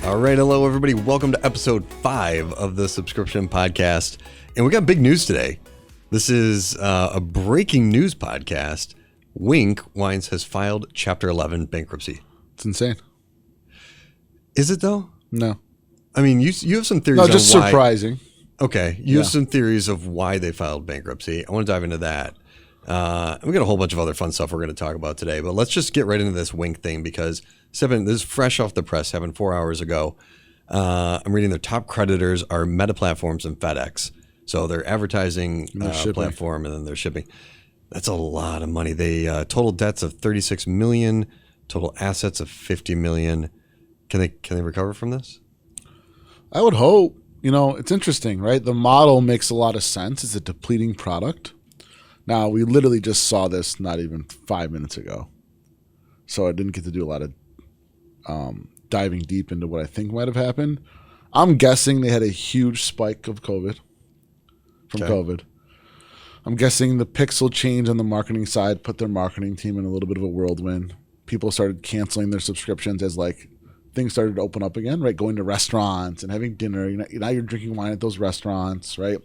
All right, hello everybody. Welcome to episode 5 of the Subscription Podcast. And we got big news today. This is a breaking news podcast. Winc Wines has filed Chapter 11 bankruptcy. It's insane. Is it though? No. I mean, you have some theories No, on just why. surprising. Okay, you have some theories of why they filed bankruptcy. I want to dive into that. We got a whole bunch of other fun stuff we're going to talk about today, but let's just get right into this Winc thing because this is fresh off the press, happened 4 hours ago. I'm reading their top creditors are Meta Platforms and FedEx. So their advertising platform and then their shipping. That's a lot of money. They total debts of $36 million, total assets of $50 million. Can they recover from this? I would hope. You know, it's interesting, right? The model makes a lot of sense. It's a depleting product. Now, we literally just saw this not even 5 minutes ago. So I didn't get to do a lot of diving deep into what I think might have happened. I'm guessing they had a huge spike of COVID. I'm guessing the pixel change on the marketing side put their marketing team in a little bit of a whirlwind. People started canceling their subscriptions as things started to open up again, right? Going to restaurants and having dinner. Now you're drinking wine at those restaurants, right?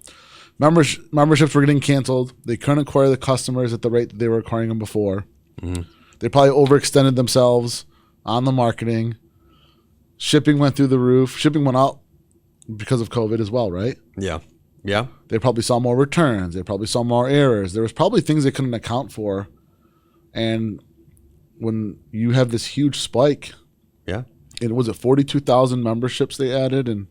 Memberships were getting canceled. They couldn't acquire the customers at the rate that they were acquiring them before. Mm-hmm. They probably overextended themselves on the marketing. Shipping went through the roof. Shipping went up because of COVID as well, right? Yeah. Yeah. They probably saw more returns. They probably saw more errors. There was probably things they couldn't account for. And when you have this huge spike, and was it 42,000 memberships they added?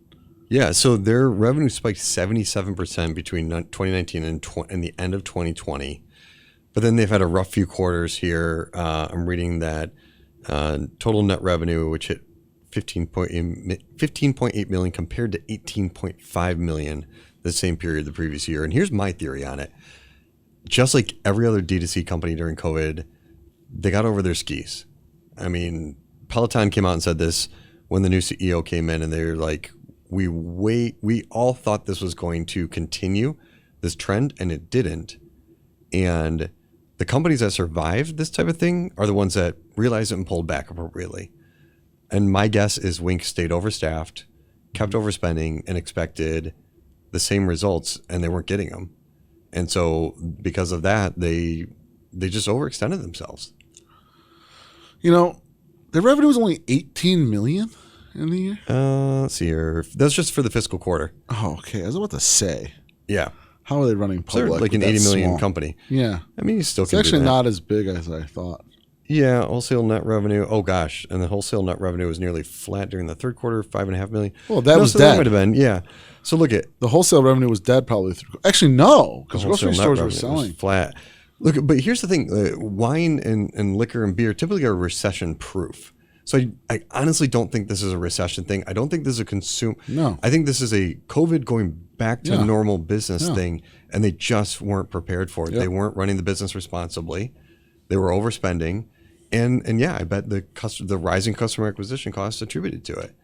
Yeah, so their revenue spiked 77% between 2019 and the end of 2020. But then they've had a rough few quarters here. I'm reading that total net revenue, which hit 15.8 million compared to 18.5 million the same period the previous year. And here's my theory on it. Just like every other D2C company during COVID, they got over their skis. I mean, Peloton came out and said this when the new CEO came in, and they were like, we all thought this was going to continue, this trend, and it didn't. And the companies that survived this type of thing are the ones that realized it and pulled back appropriately. And my guess is Winc stayed overstaffed, kept overspending, and expected the same results, and they weren't getting them. And so because of that, they just overextended themselves. You know, their revenue was only 18 million in the year. Let's see here. That's just for the fiscal quarter. Oh, okay. I was about to say. Yeah. How are they running public? So they're like an 80 million small company. Yeah. I mean, you still it's can actually do that. not as big as I thought. Yeah. Wholesale net revenue. Oh gosh. And the wholesale net revenue was nearly flat during the third quarter, 5.5 million. Well, that was dead. That might have been. Yeah. So look at the wholesale revenue was dead probably. Actually, no, because grocery stores were selling flat. Look, but here's the thing: wine and liquor and beer typically are recession proof. So I honestly don't think this is a recession thing. I don't think this is a consumer. No. I think this is a COVID going back to normal business thing, and they just weren't prepared for it. Yep. They weren't running the business responsibly. They were overspending, and I bet the rising customer acquisition costs attributed to it.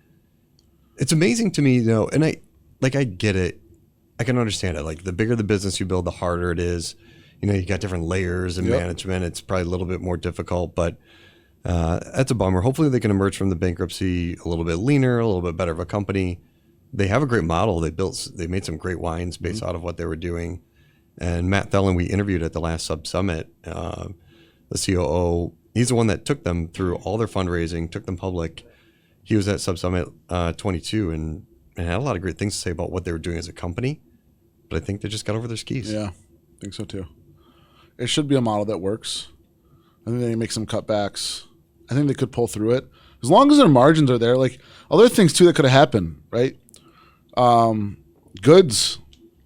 It's amazing to me, though, and I get it. I can understand it. Like the bigger the business you build, the harder it is. You know, you got different layers and management. It's probably a little bit more difficult, but. That's a bummer. Hopefully they can emerge from the bankruptcy a little bit leaner, a little bit better of a company. They have a great model. They made some great wines based out of what they were doing. And Matt Thelen, we interviewed at the last SubSummit, the COO. He's the one that took them through all their fundraising, took them public. He was at SubSummit 22 and had a lot of great things to say about what they were doing as a company. But I think they just got over their skis. Yeah, I think so too. It should be a model that works. I think they can make some cutbacks. I think they could pull through it as long as their margins are there. Like other things too that could have happened, right? Goods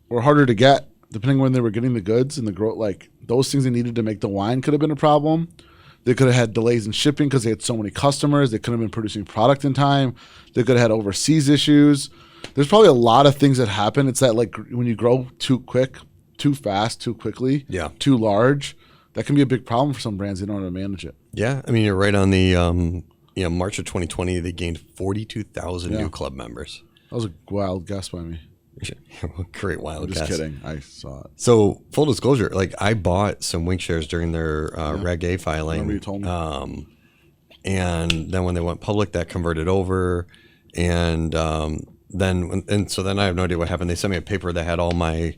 were harder to get depending on when they were getting the goods and the growth. Like those things they needed to make the wine could have been a problem. They could have had delays in shipping because they had so many customers. They couldn't have been producing product in time. They could have had overseas issues. There's probably a lot of things that happen. It's that like when you grow too quick, too fast, too quickly, too large. That can be a big problem for some brands. They don't know how to manage it. Yeah. I mean, you're right on the, March of 2020, they gained 42,000 new club members. That was a wild guess by me. Great wild guess. Just kidding. I saw it. So full disclosure, like I bought some Winc shares during their Reg A filing. Remember you told me. And then when they went public, that converted over. And so then I have no idea what happened. They sent me a paper that had all my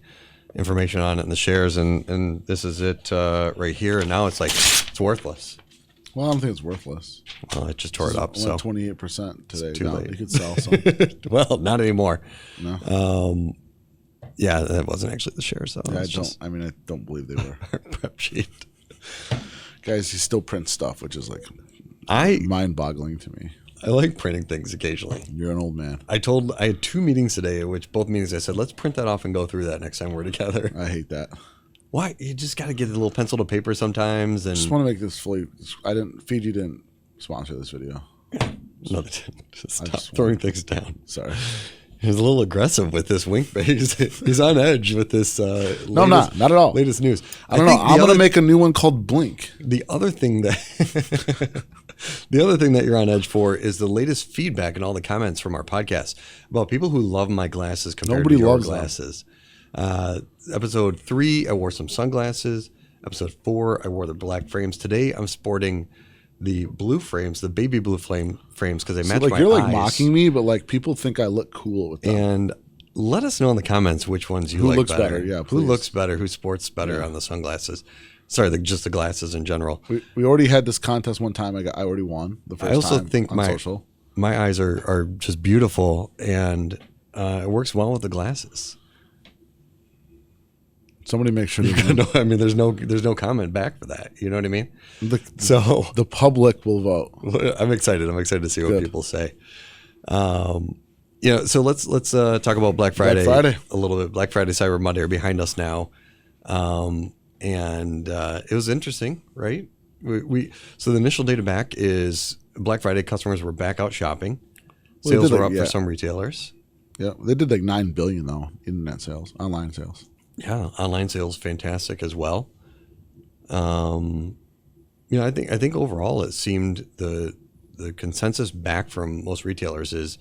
information on it and the shares, and this is it right here. And now it's like it's worthless. Well, I don't think it's worthless. Well, I just tore it up. So 28% today. It's too late. You could sell some. Well, not anymore. No. Yeah, that wasn't actually the shares though. Yeah, I don't believe they were. Prep sheet. Guys, he still prints stuff, which is like mind-boggling to me. I like printing things occasionally. You're an old man. I had 2 meetings today, which both meetings I said, let's print that off and go through that next time we're together. I hate that. Why? You just got to get a little pencil to paper sometimes. And just want to make this fully. Fiji didn't sponsor this video. No, they didn't. Just stop throwing things down. Sorry. He was a little aggressive with this Winc. He's on edge with this. No, I'm not at all. Latest news. I don't know. I'm going to make a new one called Blink. The other thing that you're on edge for is the latest feedback and all the comments from our podcast about people who love my glasses compared to your glasses. Episode 3, I wore some sunglasses. Episode 4, I wore the black frames. Today, I'm sporting the blue frames, the baby blue frames, because they match my eyes. You're like mocking me, but like people think I look cool with them. And let us know in the comments which ones you like better. Who looks better? Yeah, please. Who looks better? Who sports better on the sunglasses? Sorry, just the glasses in general. We already had this contest one time. I already won the first time. I also think my eyes are just beautiful, and it works well with the glasses. Somebody make sure. I mean, there's no comment back for that. You know what I mean? The public will vote. I'm excited. I'm excited to see what people say. So let's talk about Black Friday a little bit. Black Friday, Cyber Monday are behind us now, and it was interesting, right? So the initial data back is Black Friday. Customers were back out shopping. Sales were up for some retailers. Yeah, they did like $9 billion though, internet sales, online sales. Yeah, online sales fantastic as well. I think overall it seemed the consensus back from most retailers is,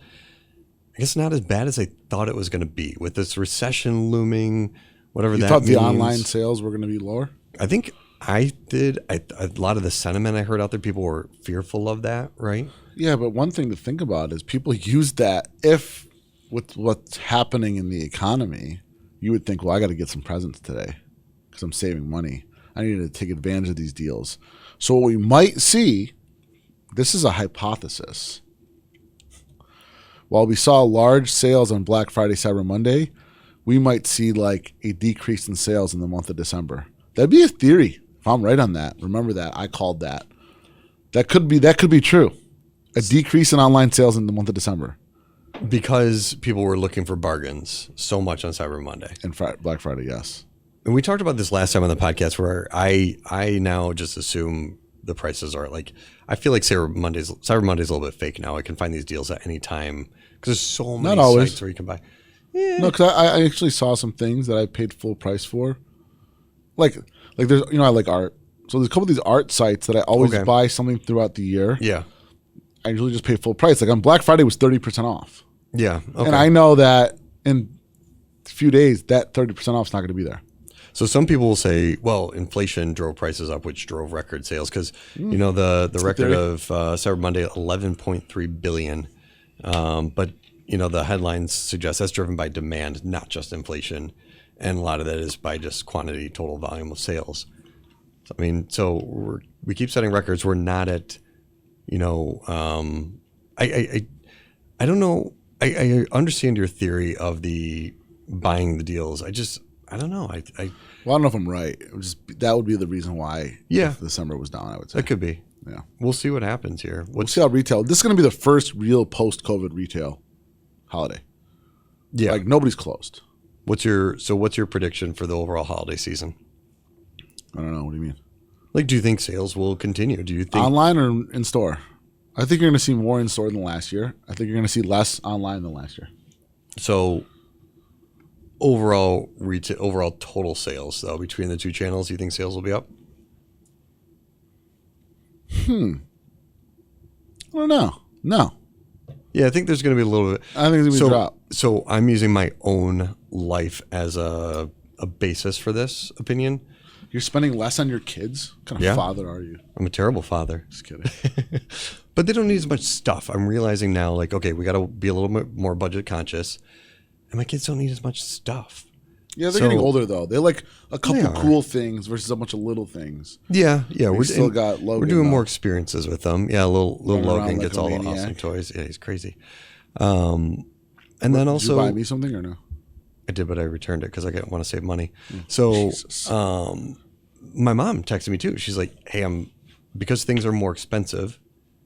I guess, not as bad as I thought it was going to be with this recession looming. Whatever that means. You thought the online sales were going to be lower? I think I did. A lot of the sentiment I heard out there, people were fearful of that, right? Yeah, but one thing to think about is people use that if with what's happening in the economy. You would think, well, I got to get some presents today because I'm saving money. I need to take advantage of these deals. So what we might see, this is a hypothesis. While we saw large sales on Black Friday, Cyber Monday, we might see like a decrease in sales in the month of December. That'd be a theory. If I'm right on that, remember that. I called that. That could be true. A decrease in online sales in the month of December. Because people were looking for bargains so much on Cyber Monday. And Black Friday, yes. And we talked about this last time on the podcast where I now just assume the prices are like, I feel like Cyber Monday's a little bit fake now. I can find these deals at any time because there's so many sites where you can buy. Yeah. No, because I actually saw some things that I paid full price for. Like there's, I like art. So there's a couple of these art sites that I always buy something throughout the year. Yeah. I usually just pay full price. Like on Black Friday was 30% off. Yeah. Okay. And I know that in a few days, that 30% off is not going to be there. So some people will say, well, inflation drove prices up, which drove record sales because, the record of Cyber Monday, $11.3 billion. But, the headlines suggest that's driven by demand, not just inflation. And a lot of that is by just quantity, total volume of sales. So, we keep setting records. We're not at, I don't know. I understand your theory of the buying the deals. I don't know. Well, I don't know if I'm right. That would be the reason why December was down, I would say. It could be. Yeah. We'll see what happens here. We'll see how retail. This is going to be the first real post-COVID retail holiday. Yeah. Like nobody's closed. What's your prediction for the overall holiday season? I don't know. What do you mean? Like, do you think sales will continue? Do you think online or in store? I think you're going to see more in store than last year. I think you're going to see less online than last year. So overall total sales though between the two channels, you think sales will be up? I don't know. No. Yeah, I think there's going to be a little bit. I think it's going to be a drop. So I'm using my own life as a basis for this opinion. You're spending less on your kids? What kind of father are you? I'm a terrible father. Just kidding. But they don't need as much stuff. I'm realizing now, like, okay, we got to be a little bit more budget conscious. And my kids don't need as much stuff. Yeah, they're getting older, though. They like a couple cool things versus a bunch of little things. Yeah. We're doing more experiences with them. Yeah, little Logan gets all the awesome toys. Yeah, he's crazy. And then also... Did you buy me something or no? I did, but I returned it because I want to save money. So my mom texted me, too. She's like, hey, because things are more expensive,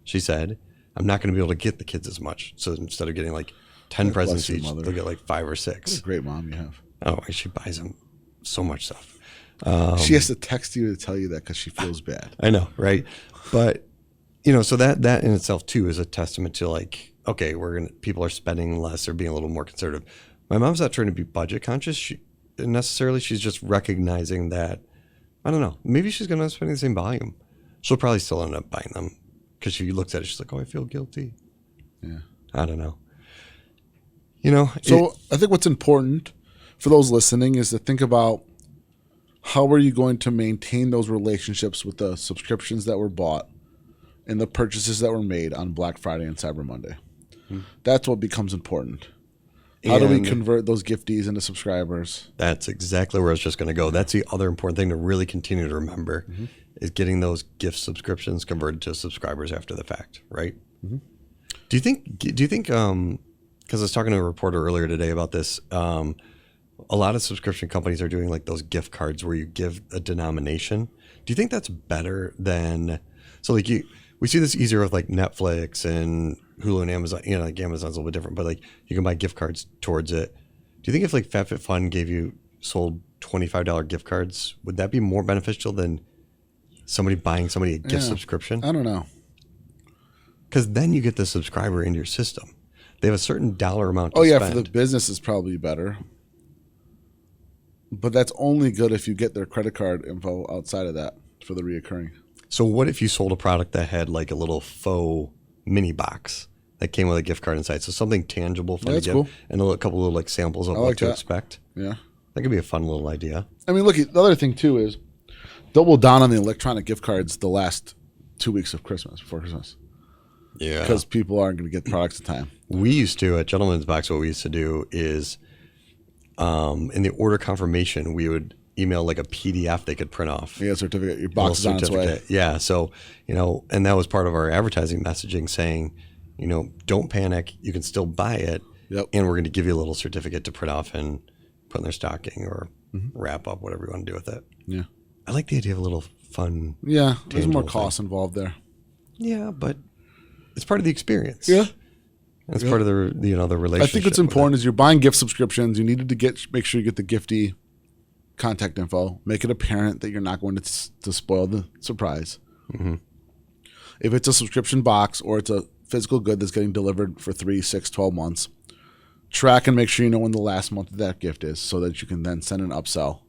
she said, I'm not going to be able to get the kids as much. So instead of getting like 10 presents each, they'll get like 5 or 6. What a great mom you have. Oh, she buys them so much stuff. She has to text you to tell you that because she feels bad. I know, right? But so that in itself too is a testament to like, okay, people are spending less or being a little more conservative. My mom's not trying to be budget conscious necessarily. She's just recognizing that, I don't know, maybe she's going to spend the same volume. She'll probably still end up buying them because she looks at it, she's like, oh, I feel guilty. Yeah, I don't know. So I think what's important for those listening is to think about how are you going to maintain those relationships with the subscriptions that were bought and the purchases that were made on Black Friday and Cyber Monday. That's what becomes important. How do we convert those gifties into subscribers? That's exactly where I was just going to go. That's the other important thing to really continue to remember is getting those gift subscriptions converted to subscribers after the fact, right? Do you think, because I was talking to a reporter earlier today about this, a lot of subscription companies are doing like those gift cards where you give a denomination. Do you think that's better than, so like we see this easier with like Netflix and Hulu and Amazon, like Amazon's a little bit different, but like you can buy gift cards towards it. Do you think if like FabFitFun sold $25 gift cards, would that be more beneficial than somebody buying somebody a gift subscription? I don't know. Because then you get the subscriber into your system. They have a certain dollar amount to spend. For the business is probably better. But that's only good if you get their credit card info outside of that for the reoccurring. So what if you sold a product that had like a little faux mini box that came with a gift card inside? So something tangible, fun to give, cool. And a couple of like samples of what to expect. Yeah. That could be a fun little idea. I mean, look, the other thing too is double down on the electronic gift cards the last 2 weeks of Christmas, before Christmas. Yeah. Because people aren't going to get products in time. We used to, at Gentleman's Box, what we used to do is in the order confirmation, we would email like a PDF they could print off. Yeah, certificate. Your box is on its way. Yeah. So, and that was part of our advertising messaging saying, don't panic. You can still buy it. Yep. And we're going to give you a little certificate to print off and put in their stocking or wrap up, whatever you want to do with it. Yeah. I like the idea of a little fun. Yeah. There's more costs involved there. Yeah, but it's part of the experience. Yeah. It's part of the the relationship. I think what's important is you're buying gift subscriptions. You needed to make sure you get the giftee contact info. Make it apparent that you're not going to spoil the surprise. Mm-hmm. If it's a subscription box or it's a physical good that's getting delivered for 3, 6, 12 months, track and make sure you know when the last month of that gift is so that you can then send an upsell.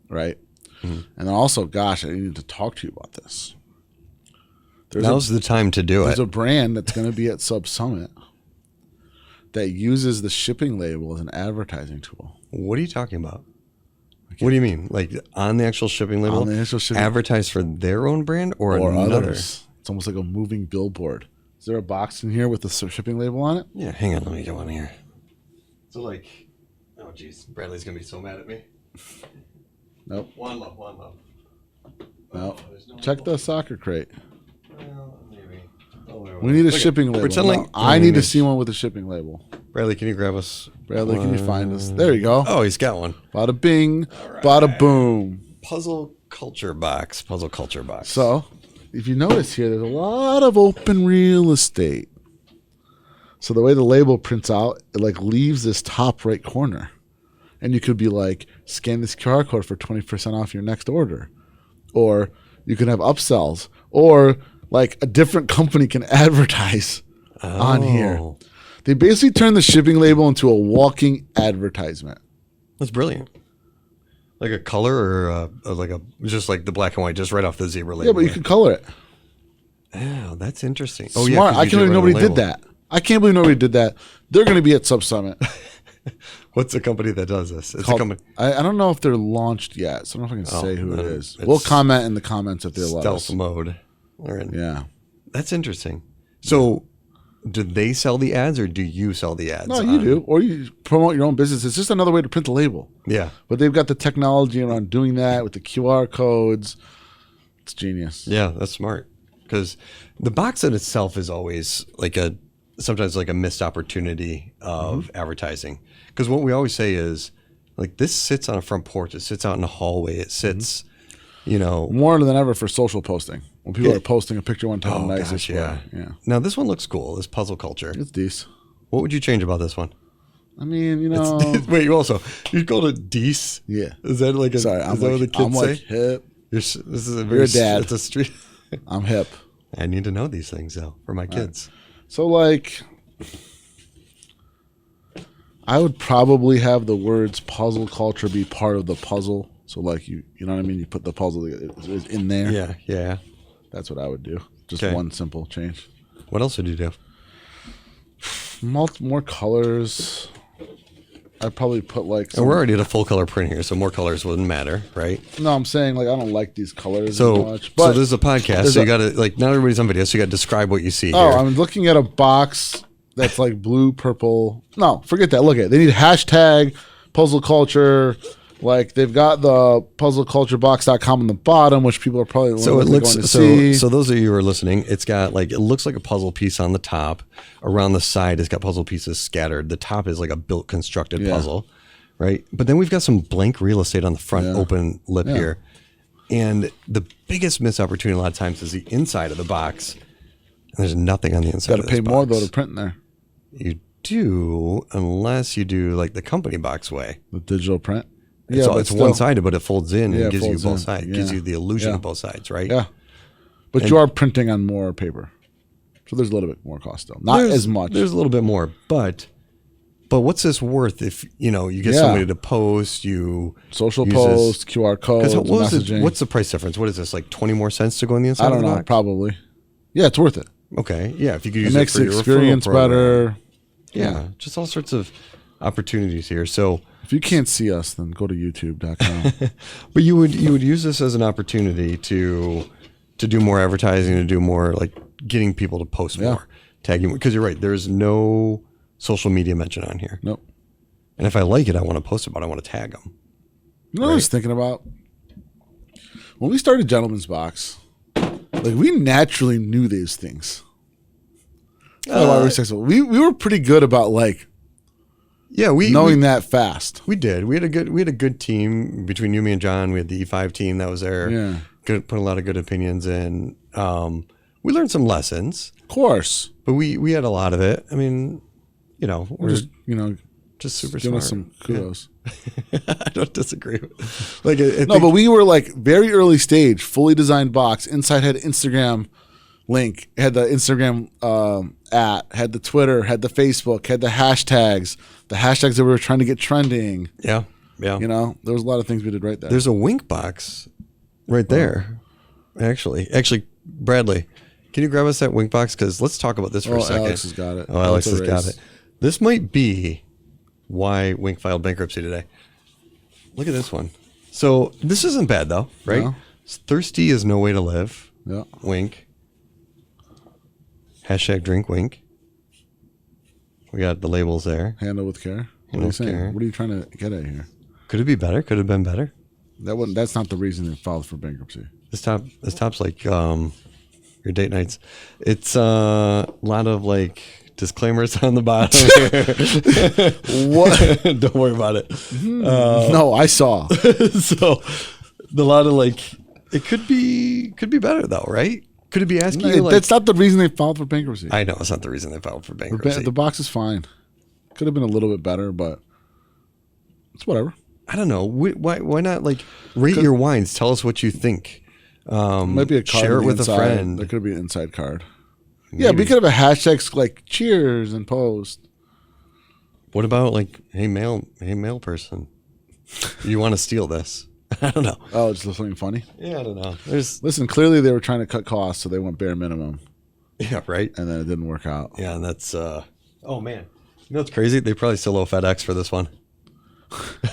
Right? Mm-hmm. And then also, gosh, I need to talk to you about this. Now's the time to do it. There's a brand that's going to be at SubSummit that uses the shipping label as an advertising tool. What are you talking about? What do you mean? Like on the actual shipping label? On the actual shipping advertise for their own brand or another? Others. It's almost like a moving billboard. Is there a box in here with the shipping label on it? Yeah, hang on. Let me get one here. So like, oh geez, Bradley's going to be so mad at me. Nope. One love. No. Check the soccer crate. Well, maybe. We need a shipping label. I need to see one with a shipping label. Bradley, can you grab us? Bradley, can you find us? There you go. Oh, he's got one. Bada bing, bada boom. Puzzle culture box. So, if you notice here, there's a lot of open real estate. So the way the label prints out, it like leaves this top right corner. And you could be like, scan this QR code for 20% off your next order. Or you can have upsells. Or like a different company can advertise on here. They basically turn the shipping label into a walking advertisement. That's brilliant. Like a color or just like the black and white, just right off the zebra label. Yeah, but you can color it. Oh, that's interesting. Smart. Yeah, I can't believe nobody did that. I can't believe nobody did that. They're going to be at SubSummit. What's the company that does this? It's called, a company. I don't know if they're launched yet, so I don't know if I can say who it is. We'll comment in the comments if they're stealth mode. Yeah. That's interesting. So do they sell the ads or do you sell the ads? No, you do. Or you promote your own business. It's just another way to print the label. Yeah. But they've got the technology around doing that with the QR codes. It's genius. Yeah, that's smart. Because the box in itself is always like sometimes like a missed opportunity of advertising. Because what we always say is like this sits on a front porch. It sits out in a hallway. It sits, more than ever for social posting. When people are posting a picture one time, nice. Gosh, yeah. Now this one looks cool. This puzzle culture. It's decent. What would you change about this one? I mean, Wait, you called it Deece? Yeah. Is that like Sorry, is that what the kids I'm say? like hip. This is a You're a dad. It's a street. I'm hip. I need to know these things though for my kids. So like, I would probably have the words puzzle culture be part of the puzzle. So like you know what I mean? You put the puzzle in there. Yeah, yeah. That's what I would do. Just Okay. one simple change. What else would you do? More colors. I'd probably put like And we're already at a full color print here, so more colors wouldn't matter, right? No, I'm saying like I don't like these colors So, as much. But this is a podcast, so you got to like not everybody's on video, so you got to describe what you see oh, here. I'm looking at a box that's like blue, purple. No, forget that. Look at it. They need hashtag puzzle culture. Like they've got the puzzleculturebox.com on the bottom, which people are probably So it looks going to see. so those of you who are listening, it's got like it looks like a puzzle piece on the top. Around the side, it's got puzzle pieces scattered. The top is like a built constructed puzzle, right? But then we've got some blank real estate on the front, open lip here. And the biggest missed opportunity a lot of times is the inside of the box. And there's nothing on the inside. Got to pay more though to print in there. You do, unless you do like the company box way. The digital print. It's one-sided, but it folds in and gives you folds both in. sides. Yeah. Gives you the illusion of both sides, right? Yeah. But you are printing on more paper. So there's a little bit more cost though. Not as much. There's a little bit more, but what's this worth if you get somebody to post, social use posts, QR codes, messaging. What's the price difference? What is this, like 20 more cents to go on the inside? I don't know, probably. Yeah, it's worth it. Okay. Yeah, if you could use It makes for the your experience referral program. better. Yeah, just all sorts of opportunities here. So if you can't see us, then go to youtube.com. but you would use this as an opportunity to do more advertising, to do more like getting people to post more, tagging, because you're right, there's no social media mention on here. Nope. And if I like it, I want to post about it, I want to tag them. You know what I was thinking about? When we started Gentleman's Box, like we naturally knew these things. Why we're successful. We were pretty good about like knowing that fast. We did. We had a good team between you, me, and John. We had the E5 team that was there. Yeah. Put a lot of good opinions in. We learned some lessons. Of course. But we had a lot of it. I mean, we're just super giving smart. us some kudos. Yeah. I don't disagree. But we were like very early stage, fully designed box. Inside had Instagram link, had the Instagram had the Twitter, had the Facebook, had the hashtags that we were trying to get trending. Yeah. Yeah. There was a lot of things we did right there. There's a Winc box right there. Actually, Bradley, can you grab us that Winc box? Because let's talk about this for a second. Alex has got it. Oh, Alex has got it. This might be why Winc filed bankruptcy today. Look at this one. So this isn't bad though, right? No. Thirsty is no way to live. Yeah. Winc. Hashtag drink Winc. We got the labels there. Handle with care. What Handle are you with saying? care. What are you trying to get at here? Could it be better? Could it have been better? That's not the reason they filed for bankruptcy. This top's like your date nights. It's a lot of like disclaimers on the bottom here. What? Don't worry about it. No, I saw. So a lot of like it could be better though, right? Could it be asking you like, that's not the reason they filed for bankruptcy. I know it's not the reason they filed for bankruptcy. The box is fine. Could have been a little bit better, but it's whatever. I don't know. Why not like rate your wines? Tell us what you think. Might be a card share it with inside. a friend. There could be an inside card. Maybe. Yeah, we could have a hashtag like cheers and post. What about like, hey mail person, you want to steal this? I don't know. Oh, it's something funny. Yeah, I don't know. Listen, clearly they were trying to cut costs, so they went bare minimum. Yeah, right. And then it didn't work out. Yeah, and that's oh man, what's crazy? They probably still owe FedEx for this one.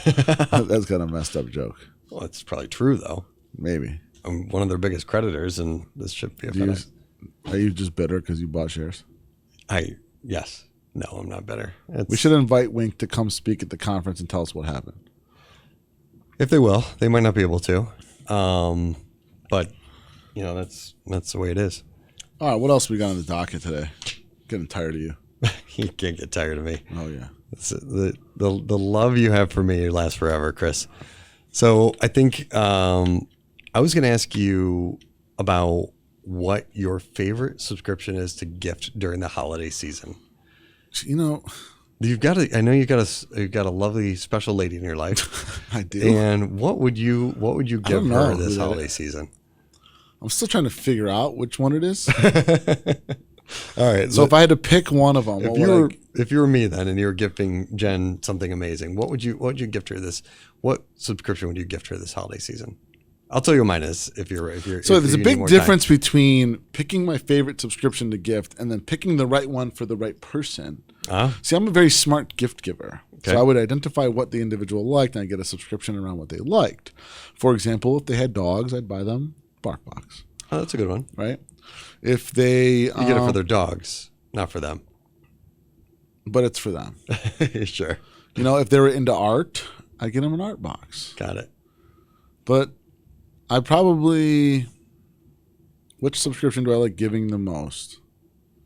That's kind of a messed up joke. Well, it's probably true though. Maybe. I'm one of their biggest creditors, and this should be a Do you FedEx. Are you just bitter because you bought shares? Yes. No, I'm not bitter. We should invite Winc to come speak at the conference and tell us what happened. If they will, they might not be able to. But that's the way it is. All right, what else we got on the docket today? Getting tired of you. You can't get tired of me. Oh yeah. The love you have for me lasts forever, Chris. So I think I was going to ask you about what your favorite subscription is to gift during the holiday season. I know you've got a lovely special lady in your life. I do. And what would you give her this holiday season? I'm still trying to figure out which one it is. All right. So if I had to pick one of them, if you were me then and you were gifting Jen something amazing, what would you gift her this? What subscription would you gift her this holiday season? I'll tell you what mine is if you're. So there's a big difference between picking my favorite subscription to gift and then picking the right one for the right person. See, I'm a very smart gift giver. Okay. So I would identify what the individual liked and I'd get a subscription around what they liked. For example, if they had dogs, I'd buy them BarkBox. Oh, that's a good one. Right? If they... You get it for their dogs, not for them. But it's for them. Sure. If they were into art, I'd get them an art box. Got it. But I probably... Which subscription do I like giving the most?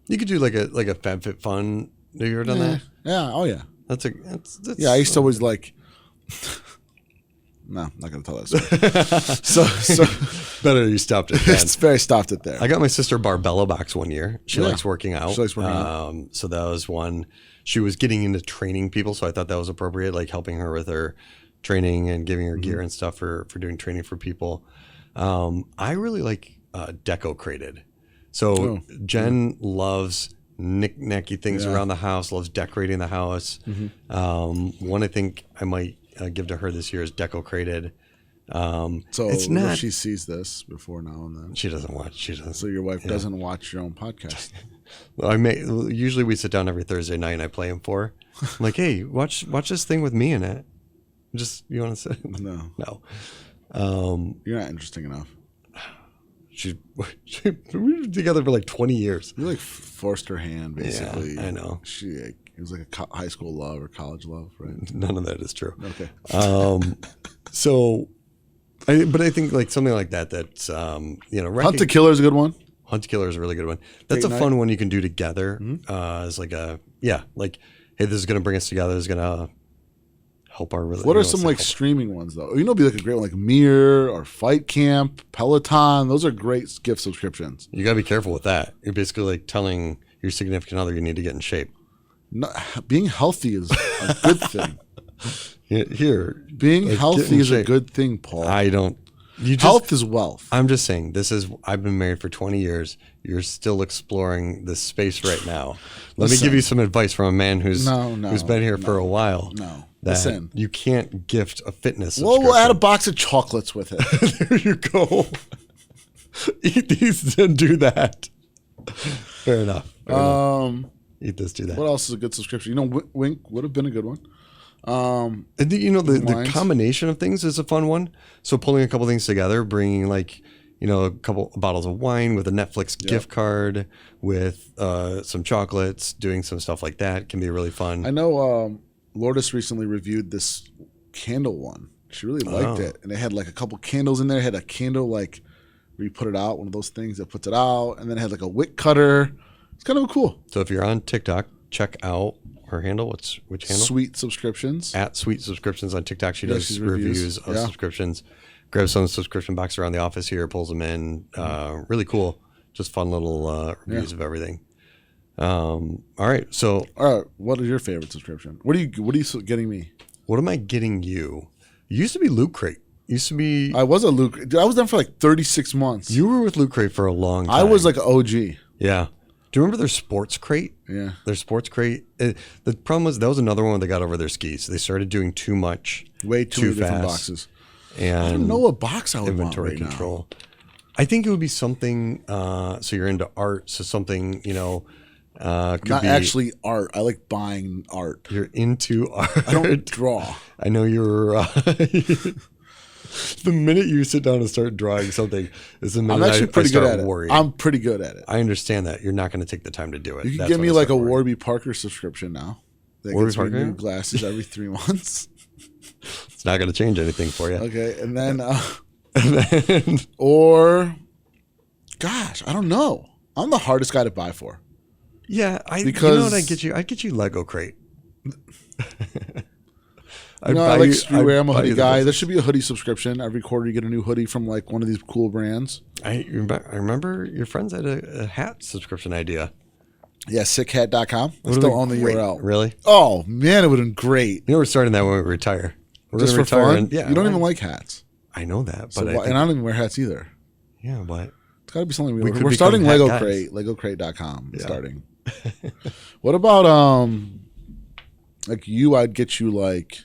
You could do like a FabFitFun. Have you ever done that? Yeah. Oh, yeah. That's I used to always like... No, I'm not going to tell that story. so better you stopped it then. It's very stopped it there. I got my sister Barbella box one year. She likes working out. She likes working out. So that was one. She was getting into training people, so I thought that was appropriate, like helping her with her training and giving her gear and stuff for doing training for people. I really like Deco Crated. So Jen loves knick-knacky things around the house, loves decorating the house. One I think I might give to her this year is Deco Crated. So it's not. If she sees this before now and then. She doesn't watch. She doesn't. So your wife doesn't watch your own podcast. Well, usually we sit down every Thursday night and I play them for her. I'm like, hey, watch this thing with me in it. Just you want to sit? No. You're not interesting enough. We were together for like 20 years. You like forced her hand, basically. Yeah, I know. It was like a high school love or college love, right? None of that is true. Okay. But I think like something like that. That's Hunt to Killer is a good one. Hunt to Killer is a really good one. That's a fun one you can do together. It's like hey, this is gonna bring us together. This is gonna help our relationship. What are some streaming ones though? Be like a great one, like Mirror or Fight Camp, Peloton. Those are great gift subscriptions. You gotta be careful with that. You're basically like telling your significant other you need to get in shape. No, being healthy is a good thing. Being healthy is a good thing, Paul. Health is wealth. I'm just saying, I've been married for 20 years. You're still exploring this space right now. Let me give you some advice from a man who's been here for a while. Listen. You can't gift a fitness subscription. Well, we'll add a box of chocolates with it. There you go. Eat these and do that. Fair enough. Eat this, do that. What else is a good subscription? Winc would have been a good one. And the combination of things is a fun one. So pulling a couple things together, bringing a couple bottles of wine with a Netflix gift card with some chocolates, doing some stuff like that can be really fun. I know Lourdes recently reviewed this candle one. She really liked it. And it had like a couple candles in there. It had a candle like where you put it out, one of those things that puts it out. And then it had like a wick cutter. It's kind of cool. So if you're on TikTok, check out her handle. Which handle? Sweet Subscriptions. At Sweet Subscriptions on TikTok. She does reviews of subscriptions. Grabs some subscription box around the office here, pulls them in. Really cool. Just fun little reviews of everything. All right. What is your favorite subscription? What are you getting me? What am I getting you? It used to be Loot Crate. I was a Loot Crate. I was there for like 36 months. You were with Loot Crate for a long time. I was like an OG. Yeah. Do you remember their Sports Crate? Yeah. Their Sports Crate. The problem was that was another one they got over their skis. They started doing too much. Way too many different boxes. And I don't know what box I would want right control. Now. I think it would be something. So you're into art. So something not actually art. I like buying art. You're into art. I don't draw. I know you're. The minute you sit down and start drawing something is the minute I'm actually pretty good at it. worrying. I'm pretty good at it. I understand that. You're not going to take the time to do it. You can That's give when me I like a start worrying. Warby Parker subscription now. That Warby gets me Parker? new glasses every 3 months. It's not going to change anything for you. Okay, and then or gosh, I don't know. I'm the hardest guy to buy for. Yeah, Because you know what I get you? I get you Lego Crate. I like streetwear. I'm a hoodie guy. There should be a hoodie subscription. Every quarter you get a new hoodie from like one of these cool brands. I remember your friends had a hat subscription idea. Yeah, sickhat.com. I still own the URL. Really? Oh, man, it would have been great. You know, we're starting that when we retire. We're Just for retire fun? and- yeah, You don't why- even like hats. I know that, So but and I don't even wear hats either. yeah, but It's got to be something We we're could starting become hat Lego guys. Crate. LegoCrate.com. Yeah. Starting. What about like you? I'd get you like.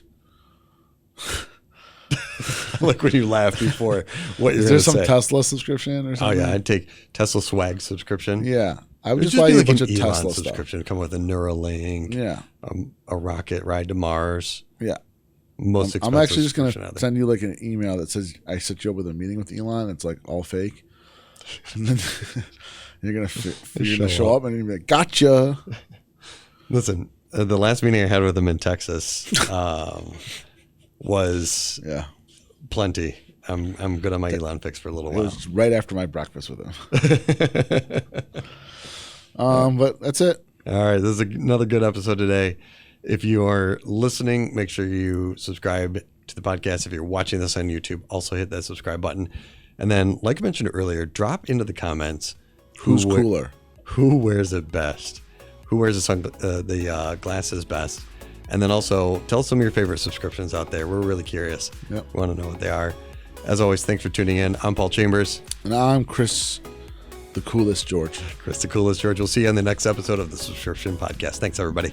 like when you laughed before. What Is there some Tesla subscription or Oh something? yeah, I'd take Tesla swag subscription. Yeah, I would It'd just buy be you a like bunch an of Elon Tesla stuff. subscription. Come with a Neuralink. Yeah, A rocket ride to Mars. yeah. Most I'm expensive actually just gonna subscription out there. send you like an email that says I set you up with a meeting with Elon. It's like all fake, and then you're gonna show up and you're gonna be like, "Gotcha." Listen, the last meeting I had with him in Texas was Yeah, plenty. I'm good on my Elon fix for a little it while. was right after my breakfast with him. But that's it. All right, this is another good episode today. If you are listening, make sure you subscribe to the podcast. If you're watching this on YouTube, also hit that subscribe button. And then, like I mentioned earlier, drop into the comments Who's cooler? who wears it best, who wears the glasses best, and then also tell us some of your favorite subscriptions out there. We're really curious. Yep. We want to know what they are. As always, thanks for tuning in. I'm Paul Chambers. And I'm Chris, the coolest George. Chris the Coolest George. We'll see you on the next episode of the Subscription Podcast. Thanks, everybody.